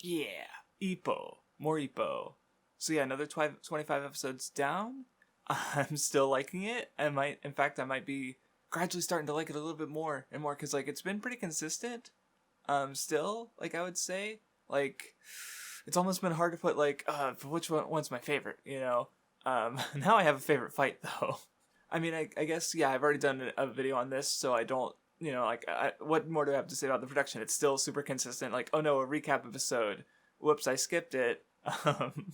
Yeah, Ippo. More Ippo. So yeah, another 25 episodes down. I'm still liking it. In fact, I might be gradually starting to like it a little bit more and more because like it's been pretty consistent. Still, like I would say, like it's almost been hard to put like which one's my favorite. Now I have a favorite fight though. I mean, I guess yeah, I've already done a video on this, so I don't. What more do I have to say about the production? It's still super consistent. Like, oh no, a recap episode. Whoops, I skipped it. Um,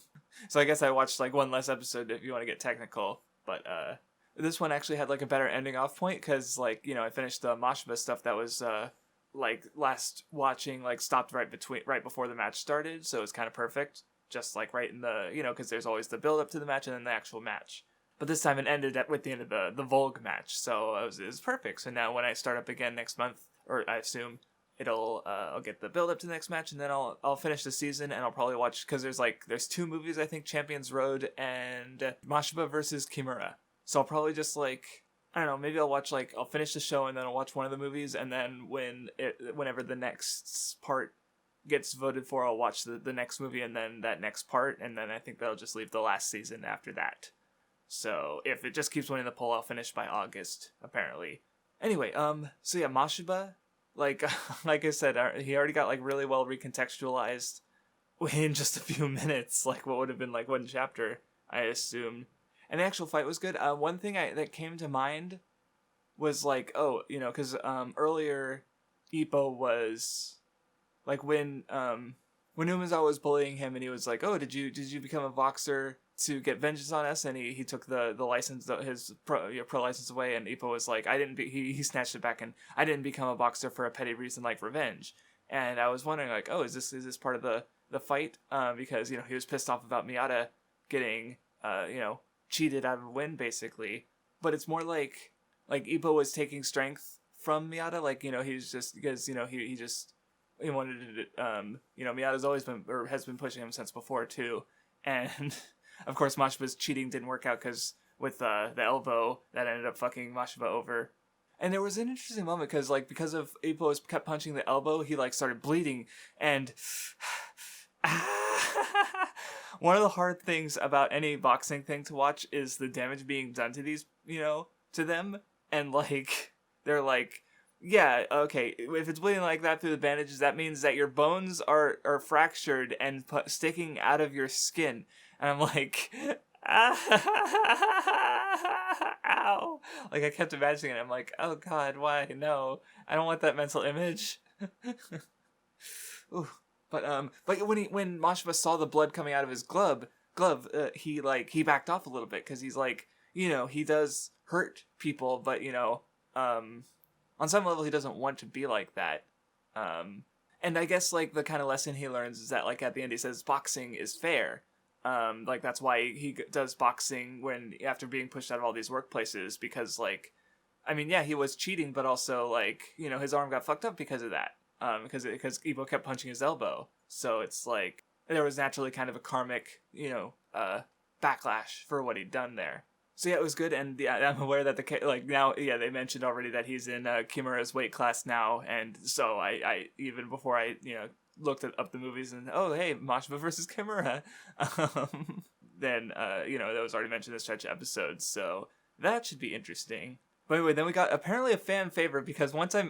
so I guess I watched like one less episode if you want to get technical. But this one actually had like a better ending off point because like I finished the Mashba stuff that was like last watching like stopped right before the match started, so it's kind of perfect. Just like right in the because there's always the build up to the match and then the actual match. But this time it ended with the end of the Volg match, so it was perfect. So now when I start up again next month, or I assume I'll get the build up to the next match, and then I'll finish the season, and I'll probably watch because there's two movies I think, Champions Road and Mashiba versus Kimura. So I'll probably just like I don't know, maybe I'll finish the show and then I'll watch one of the movies, and then whenever the next part gets voted for, I'll watch the next movie and then that next part, and then I think they'll just leave the last season after that. So if it just keeps winning the poll, I'll finish by August, apparently. Anyway, so yeah, Mashiba, like like I said, he already got like really well recontextualized in just a few minutes, like what would have been like one chapter, I assume. And the actual fight was good. One thing that came to mind was like, because earlier Ippo was like when Umazawa was bullying him, and he was like, "Oh, did you become a boxer to get vengeance on us?" And he took the license, his pro license away, and Ippo was like, "I didn't be." He snatched it back, and I didn't become a boxer for a petty reason like revenge. And I was wondering like, oh, is this part of the fight? Because he was pissed off about Miyata getting cheated out of a win basically, but it's more like Ippo was taking strength from Miyata, like he's just because he wanted to Miyata's always been or has been pushing him since before too, and of course Mashiba's cheating didn't work out because with the elbow that ended up fucking Mashiba over. And there was an interesting moment because of Ippo kept punching the elbow, he like started bleeding, and one of the hard things about any boxing thing to watch is the damage being done to these, to them, and like they're like, yeah, okay, if it's bleeding like that through the bandages, that means that your bones are fractured and sticking out of your skin. And I'm like, ow. Like, I kept imagining it. I'm like, oh god, why? No, I don't want that mental image. Ooh. But when Mashiba saw the blood coming out of his glove, he backed off a little bit because he's like, he does hurt people, but on some level he doesn't want to be like that. And I guess like the kind of lesson he learns is that like at the end he says boxing is fair. Like that's why he does boxing when after being pushed out of all these workplaces, because like, I mean, yeah, he was cheating, but also like his arm got fucked up because of that. Because Ippo kept punching his elbow, so it's like there was naturally kind of a karmic, backlash for what he'd done there. So yeah, it was good, and yeah, I'm aware that they mentioned already that he's in Kimura's weight class now, and so I even before I looked up the movies and oh hey, Mashiba versus Kimura, then that was already mentioned in the stretch episodes, so that should be interesting. But anyway, then we got apparently a fan favorite because once I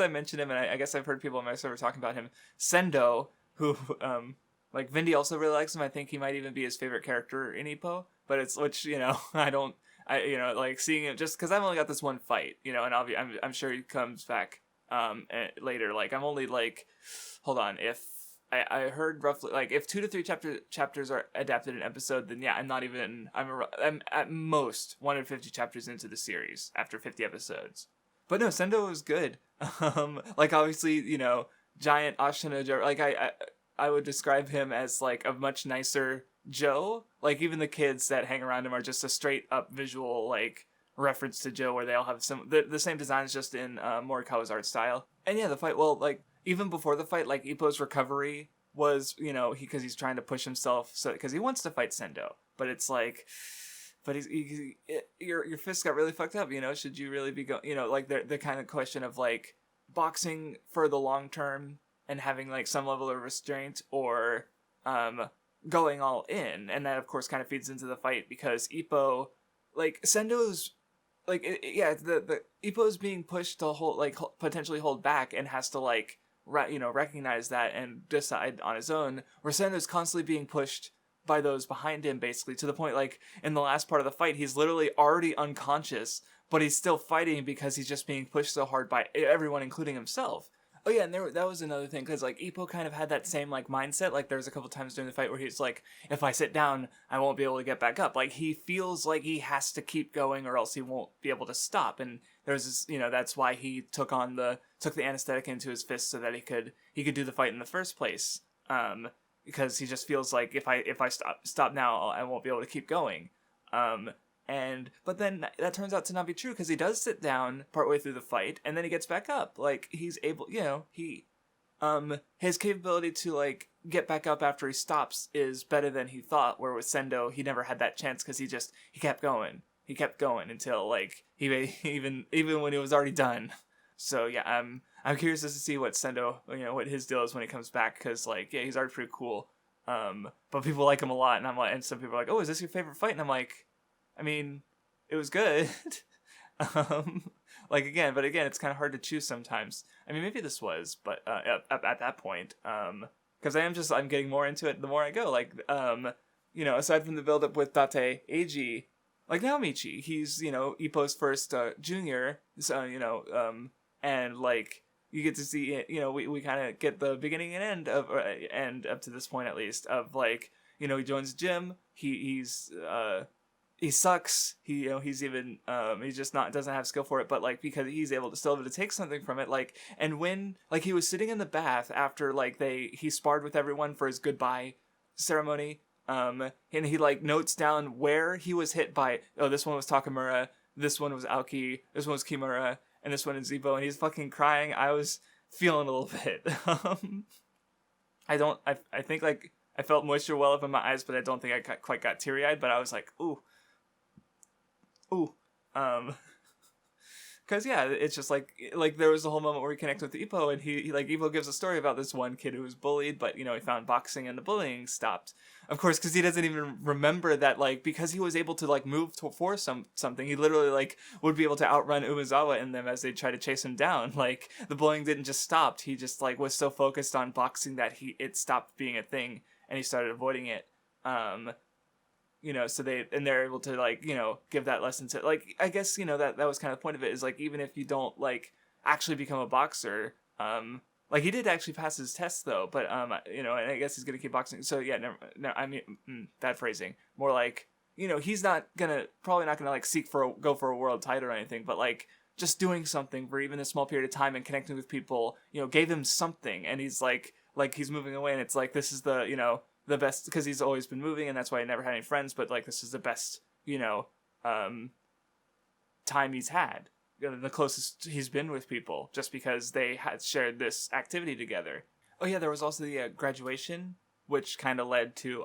mentioned him, and I guess I've heard people on my server talking about him, Sendo, who like Vindy also really likes him. I think he might even be his favorite character in Ippo. But it's I like seeing him just because I've only got this one fight, and I'm sure he comes back later. Like I'm only like, hold on, if I heard roughly like if 2 to 3 chapters are adapted in an episode, then yeah, I'm at most 150 chapters into the series after 50 episodes. But no, Sendo was good. Like obviously giant Ashina Joe. Like I would describe him as like a much nicer Joe. Like even the kids that hang around him are just a straight up visual like reference to Joe, where they all have the same designs, just in Morikawa's art style. And yeah, the fight, well, like even before the fight, like Ippo's recovery was because he's trying to push himself, so because he wants to fight Sendo, but it's like, but your fist got really fucked up, should you really be going, like the kind of question of like boxing for the long term and having like some level of restraint, or going all in. And that of course kind of feeds into the fight, because Ippo, like Sendo's like the Ippo's being pushed to hold, like potentially hold back, and has to like recognize that and decide on his own, where Sendo's constantly being pushed by those behind him, basically, to the point, like, in the last part of the fight, he's literally already unconscious, but he's still fighting because he's just being pushed so hard by everyone, including himself. Oh yeah, and that was another thing, because, like, Ippo kind of had that same, like, mindset. Like, there was a couple times during the fight where he's like, if I sit down, I won't be able to get back up. Like, he feels like he has to keep going, or else he won't be able to stop. And there's this, that's why he took the anesthetic into his fist, so that he could do the fight in the first place. Because he just feels like, if I stop now, I won't be able to keep going. But then that turns out to not be true, because he does sit down partway through the fight, and then he gets back up. Like, he's able, his capability to, like, get back up after he stops is better than he thought, where with Sendo, he never had that chance, because he kept going. He kept going until, like, even when he was already done. So, yeah, I'm curious as to see what Sendo, what his deal is when he comes back, because, like, yeah, he's already pretty cool. But people like him a lot, and some people are like, oh, is this your favorite fight? And I'm like, I mean, it was good. But again, it's kind of hard to choose sometimes. I mean, maybe this was, but at that point, because I'm getting more into it the more I go. Like, aside from the build-up with Date, Eiji, like Naomichi, he's, Ippo's first junior, so, and, like, you get to see, we kind of get the beginning and end of, and up to this point at least, of, like, he joins the gym, he sucks. He's even he's just doesn't have skill for it, but like, because he's still able to take something from it. Like, and when, like, he was sitting in the bath after, like, he sparred with everyone for his goodbye ceremony, and he, like, notes down where he was hit by. Oh, this one was Takamura, this one was Aoki, this one was Kimura, and this one is Ippo, and he's fucking crying. I was feeling a little bit. I think, like, I felt moisture well up in my eyes, but I don't think I quite got teary-eyed. But I was like, ooh. Because yeah, it's just like there was a whole moment where we connect with Ippo, and he like, Ippo gives a story about this one kid who was bullied, but he found boxing and the bullying stopped. Of course, because he doesn't even remember that, like, because he was able to, like, move for something, he literally, like, would be able to outrun Umezawa and them as they try to chase him down. Like, the bullying didn't just stop; he just, like, was so focused on boxing that it stopped being a thing, and he started avoiding it. So they're able to, like, give that lesson to, like, I guess, that was kind of the point of it, is, like, even if you don't, like, actually become a boxer, like, he did actually pass his test, though, but, and I guess he's gonna keep boxing, so, yeah, no, I mean, bad phrasing, more like, he's probably not gonna, like, go for a world title or anything, but, like, just doing something for even a small period of time and connecting with people, gave him something, and he's, like, he's moving away, and it's, like, this is the, the best, because he's always been moving, and that's why he never had any friends, but, like, this is the best, time he's had, the closest he's been with people, just because they had shared this activity together. Oh yeah, there was also the graduation, which kind of led to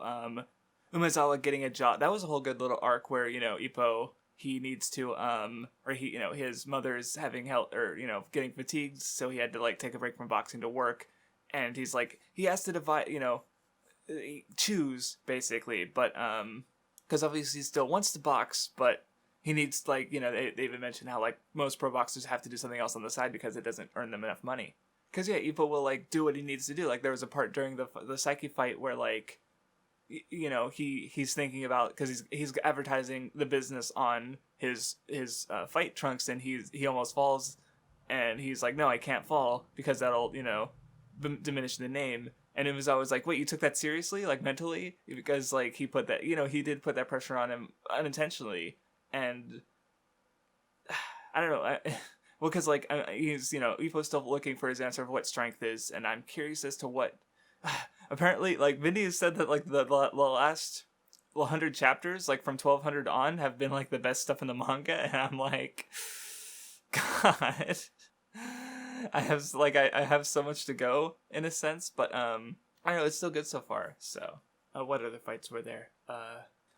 Umezawa getting a job. That was a whole good little arc where, Ippo, he needs to, or he, his mother's having health, or, getting fatigued, so he had to, like, take a break from boxing to work, and he's like, he has to divide, choose, basically, but because obviously he still wants to box, but he needs, like, they even mentioned how, like, most pro boxers have to do something else on the side because it doesn't earn them enough money. Because yeah, Ippo will, like, do what he needs to do. Like, there was a part during the Psyche fight where, like, he's thinking about, because he's advertising the business on his fight trunks, and he almost falls, and he's like, no, I can't fall because that'll diminish the name. And it was always like, wait, you took that seriously, like, mentally? Because, like, he put that, he did put that pressure on him unintentionally. And I don't know. Well, because, like, he's, Ippo's still looking for his answer of what strength is. And I'm curious as to what, apparently, like, Vinny has said that, like, the last 100 chapters, like, from 1200 on, have been, like, the best stuff in the manga. And I'm like, God. I have so much to go, in a sense, but I don't know, it's still good so far. So what other fights were there?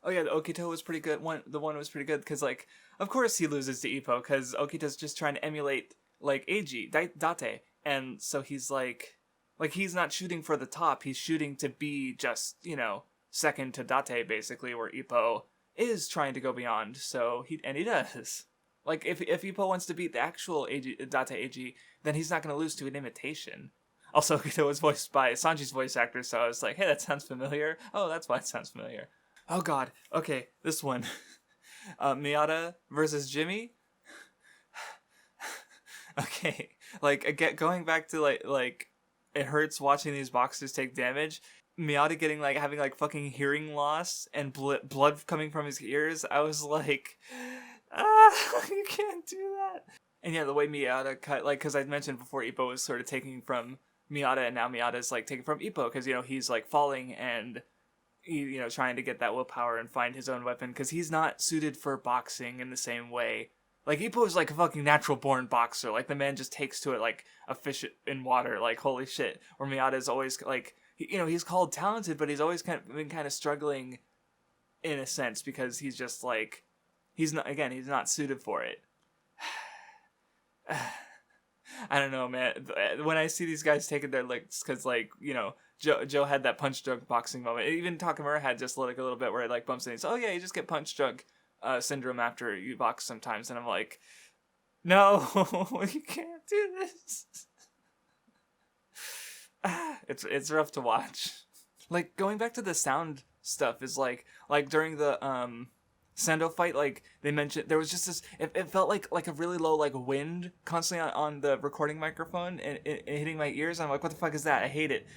Oh yeah, the Okito was pretty good. The one was pretty good because, like, of course he loses to Ippo because Okito's just trying to emulate, like, Eiji Date, and so he's like, Like, he's not shooting for the top, he's shooting to be just, second to Date, basically, where Ippo is trying to go beyond, so he does. Like, if Ippo wants to beat the actual Date AG, then he's not going to lose to an imitation. Also, it was voiced by Sanji's voice actor, so I was like, hey, that sounds familiar. Oh, that's why it sounds familiar. Oh god, okay, this one. Miyata versus Jimmy. Okay, like, going back to, like, it hurts watching these boxers take damage. Miyata getting, like, having, like, fucking hearing loss and blood coming from his ears. I was like, you can't do that. And yeah, the way Miyata cut, like, because I mentioned before, Ippo was sort of taking from Miyata, and now Miyata's, like, taking from Ippo, because, he's, like, falling and, trying to get that willpower and find his own weapon, because he's not suited for boxing in the same way. Like, Ippo is, like, a fucking natural-born boxer. Like, the man just takes to it like a fish in water. Like, holy shit. Where Miyata is always, like, he's called talented, but he's always been kind of struggling in a sense, because he's just, like, he's not suited for it. I don't know, man. When I see these guys taking their licks, because, like, Joe had that punch drunk boxing moment. Even Takamura had just, like, a little bit where it, like, bumps in. He's, oh, yeah, you just get punch drunk syndrome after you box sometimes. And I'm like, no, you can't do this. It's rough to watch. Like, going back to the sound stuff is, like during the, Sando fight, like, they mentioned, there was just this, it felt like a really low, like, wind constantly on the recording microphone and hitting my ears. I'm like, what the fuck is that? I hate it.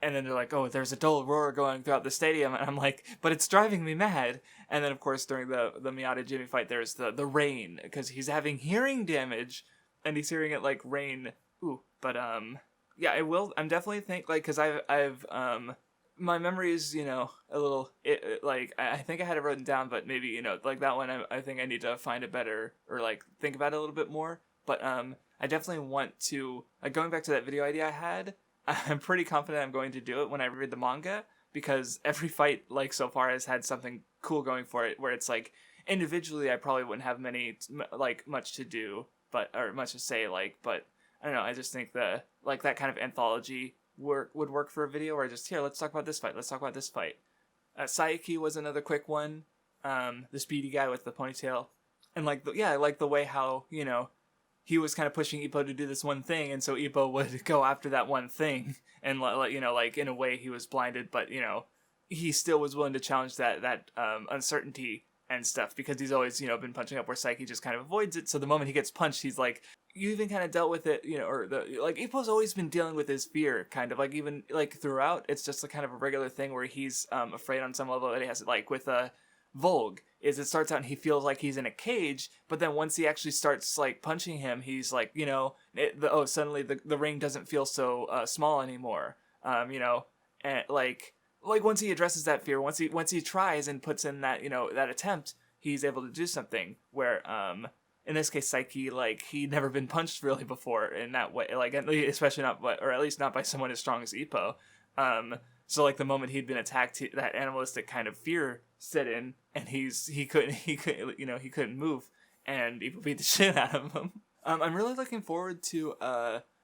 And then they're like, oh, there's a dull roar going throughout the stadium. And I'm like, but it's driving me mad. And then, of course, during the Miyata Jimmy fight, there's the rain, because he's having hearing damage, and he's hearing it, like, rain. Ooh, but, yeah, I'm definitely like, because I've my memory is, a little, like, I think I had it written down, but maybe, like, that one, I think I need to find it better, or, like, think about it a little bit more. But, I definitely want to, like, going back to that video idea I had, I'm pretty confident I'm going to do it when I read the manga, because every fight, like, so far has had something cool going for it, where it's, like, individually I probably wouldn't have much to do, or much to say, like, but, I don't know, I just think that kind of anthology would work for a video, where just, here, let's talk about this fight, Saiki was another quick one, the speedy guy with the ponytail, and, like, the way how, he was kind of pushing Ippo to do this one thing, and so Ippo would go after that one thing, and, like, in a way he was blinded, but, he still was willing to challenge that uncertainty and stuff, because he's always, been punching up, where Saiki just kind of avoids it, so the moment he gets punched, he's like, you even kind of dealt with it, Ippo's always been dealing with his fear, kind of, like, even, like, throughout, it's just a kind of a regular thing where he's, afraid on some level, that he has, like, with, Volg, is it starts out and he feels like he's in a cage, but then once he actually starts, like, punching him, he's like, suddenly the ring doesn't feel so small anymore, and like once he addresses that fear, once he tries and puts in that, that attempt, he's able to do something, where in this case, Saiki, like, he'd never been punched really before in that way, like, especially not, or at least not by someone as strong as Ippo, so, like, the moment he'd been attacked, that animalistic kind of fear set in, and he couldn't move, and Ippo beat the shit out of him. I'm really looking forward to,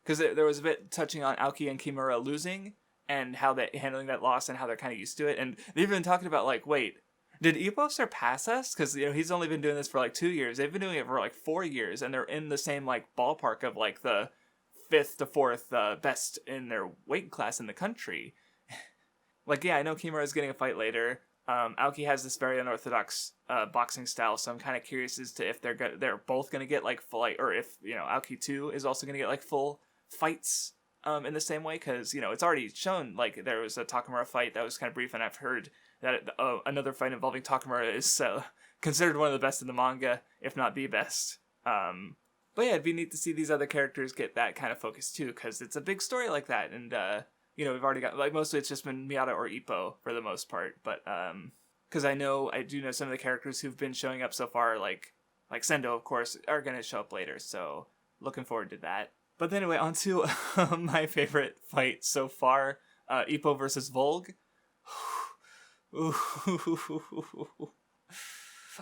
because there was a bit touching on Aoki and Kimura losing, and how they're handling that loss, and how they're kind of used to it, and they've been talking about, like, wait, did Ippo surpass us? Because, he's only been doing this for, like, 2 years. They've been doing it for, like, 4 years, and they're in the same, like, ballpark of, like, the 5th to 4th best in their weight class in the country. Like, yeah, I know Kimura is getting a fight later. Aoki has this very unorthodox boxing style, so I'm kind of curious as to if they're both going to get, like, full, like, or if, Aoki too is also going to get, like, full fights in the same way, because, it's already shown, like, there was a Takamura fight that was kind of brief, and I've heard that another fight involving Takamura is considered one of the best in the manga, if not the best. But yeah, it'd be neat to see these other characters get that kind of focus too, because it's a big story like that, and we've already got, like, mostly it's just been Miyata or Ippo for the most part, but because I do know some of the characters who've been showing up so far, like Sendo, of course, are going to show up later, so looking forward to that. But anyway, on to my favorite fight so far, Ippo versus Volg.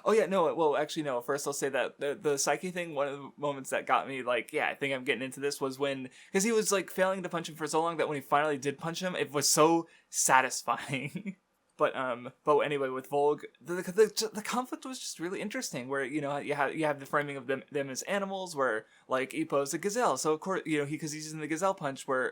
Oh yeah, no. Well, actually, no. First, I'll say that the psyche thing. One of the moments that got me, like, yeah, I think I'm getting into this was when, because he was like failing to punch him for so long that when he finally did punch him, it was so satisfying. But anyway, with Volg, the conflict was just really interesting. Where you have the framing of them as animals, where like Ippo's a gazelle, so of course because he's using the gazelle punch, where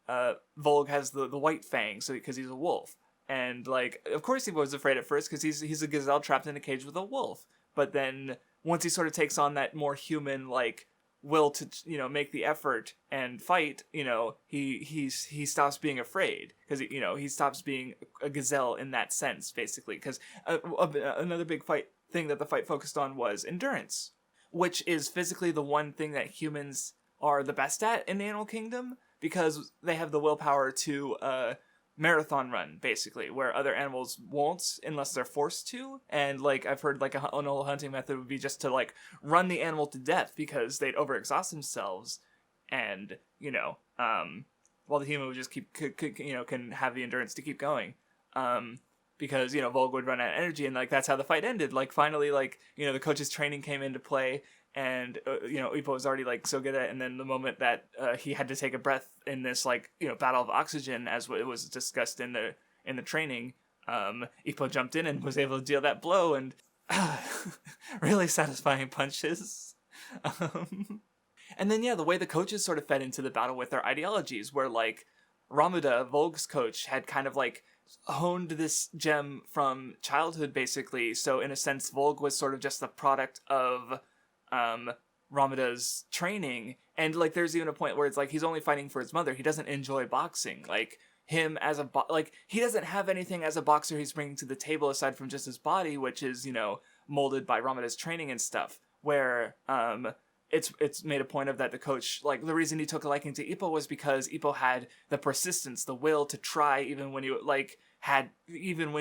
Volg has the white fang, so because he's a wolf. And, like, of course he was afraid at first, because he's a gazelle trapped in a cage with a wolf. But then, once he sort of takes on that more human, like, will to, make the effort and fight, he stops being afraid. Because, he stops being a gazelle in that sense, basically. Because another big thing that the fight focused on was endurance. Which is physically the one thing that humans are the best at in the animal kingdom. Because they have the willpower to, marathon run, basically, where other animals won't unless they're forced to. And like I've heard, like an old hunting method would be just to like run the animal to death because they'd overexhaust themselves, and while the human would just can have the endurance to keep going, because Volg would run out of energy, and like that's how the fight ended. Like finally, like the coach's training came into play. And Ippo was already like so good at it, and then the moment that he had to take a breath in this like battle of oxygen, as it was discussed in the training, Ippo jumped in and was able to deal that blow, and really satisfying punches. And then the way the coaches sort of fed into the battle with their ideologies, where like Ramuda, Volg's coach, had kind of like honed this gem from childhood, basically. So in a sense, Volg was sort of just the product of Ramuda's training, and like there's even a point where it's like he's only fighting for his mother. He doesn't enjoy boxing. Like him as like he doesn't have anything as a boxer he's bringing to the table aside from just his body, which is molded by Ramuda's training and stuff. Where it's made a point of that the coach, like the reason he took a liking to Ippo was because Ippo had the persistence, the will to try, even when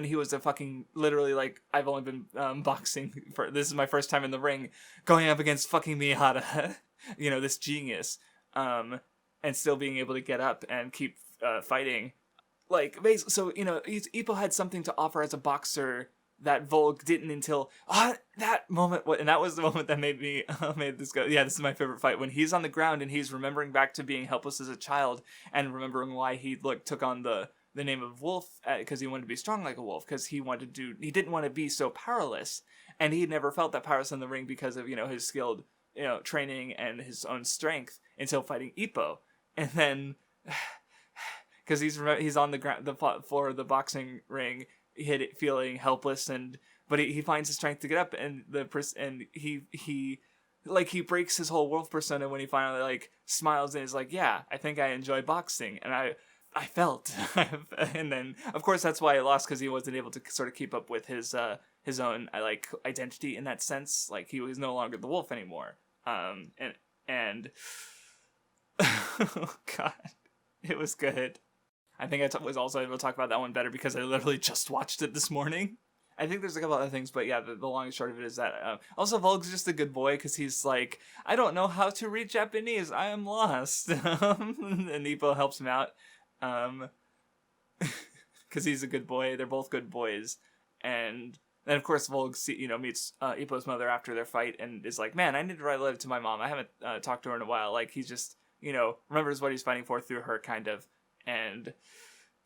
he was a fucking, literally, like, I've only been boxing this is my first time in the ring, going up against fucking Miyahara, this genius, and still being able to get up and keep fighting. Like, basically, so, Ippo had something to offer as a boxer that Volg didn't until that moment, and that was the moment that made this go, yeah, this is my favorite fight, when he's on the ground and he's remembering back to being helpless as a child and remembering why he took on the name of wolf, because he wanted to be strong like a wolf, because he didn't want to be so powerless, and he never felt that powerless in the ring because of his skilled training and his own strength until fighting Ippo. And then because he's on the ground, the floor of the boxing ring, feeling helpless, but he finds the strength to get up, and he breaks his whole wolf persona when he finally like smiles and is like, yeah, I think I enjoy boxing, and I felt, and then of course that's why I lost, because he wasn't able to sort of keep up with his own identity in that sense. Like he was no longer the wolf anymore. And oh god, it was good. I think I was also able to talk about that one better because I literally just watched it this morning. I think there's a couple other things, but yeah, the long and short of it is that also Volg's just a good boy, because he's like, I don't know how to read Japanese, I am lost. And Ippo helps him out. Because he's a good boy. They're both good boys. And then of course Volg meets Ippo's mother after their fight and is like, man, I need to write a letter to my mom. I haven't talked to her in a while. Like he's just remembers what he's fighting for through her, kind of. And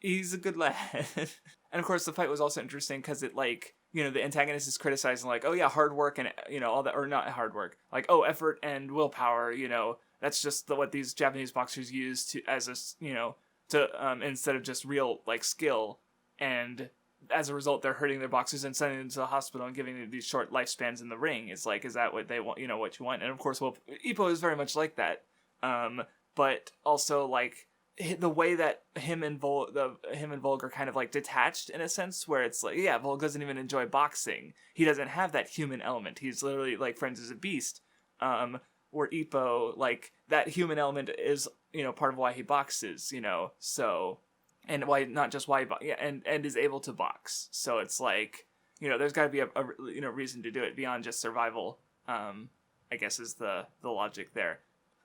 he's a good lad. And of course the fight was also interesting because it the antagonist is criticizing like, oh yeah, hard work and all that, or not hard work, like, oh, effort and willpower, that's just what these Japanese boxers use to instead of just real like skill, and as a result they're hurting their boxers and sending them to the hospital and giving them these short lifespans in the ring. It's like, is that what they want, what you want? And of course, well, Ippo is very much like that, but also like the way that him and Volg are kind of like detached in a sense, where it's like, yeah, Volg doesn't even enjoy boxing. He doesn't have that human element. He's literally like friends as a beast. Where Ippo, like, that human element is, part of why he boxes, so, and why, not just why he and is able to box. So it's like, there's got to be a reason to do it beyond just survival, I guess is the logic there.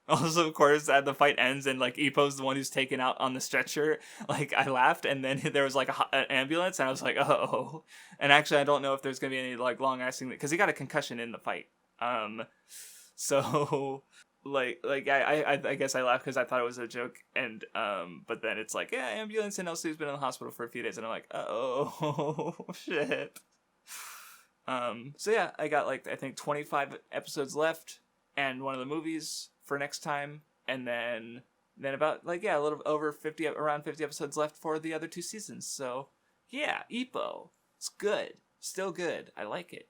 Also, of course, the fight ends and like Ippo's the one who's taken out on the stretcher. Like I laughed, and then there was like an ambulance, and I was like, oh. And actually, I don't know if there's gonna be any like long lasting because he got a concussion in the fight. So I guess I laughed because I thought it was a joke, and but then it's like, yeah, ambulance, and Elsie's been in the hospital for a few days, and I'm like, oh shit. So yeah, I got like I think 25 episodes left, and one of the movies for next time, and then about like a little over 50, around 50 episodes left for the other 2 seasons. So yeah, Ippo, it's good, still good. I like it.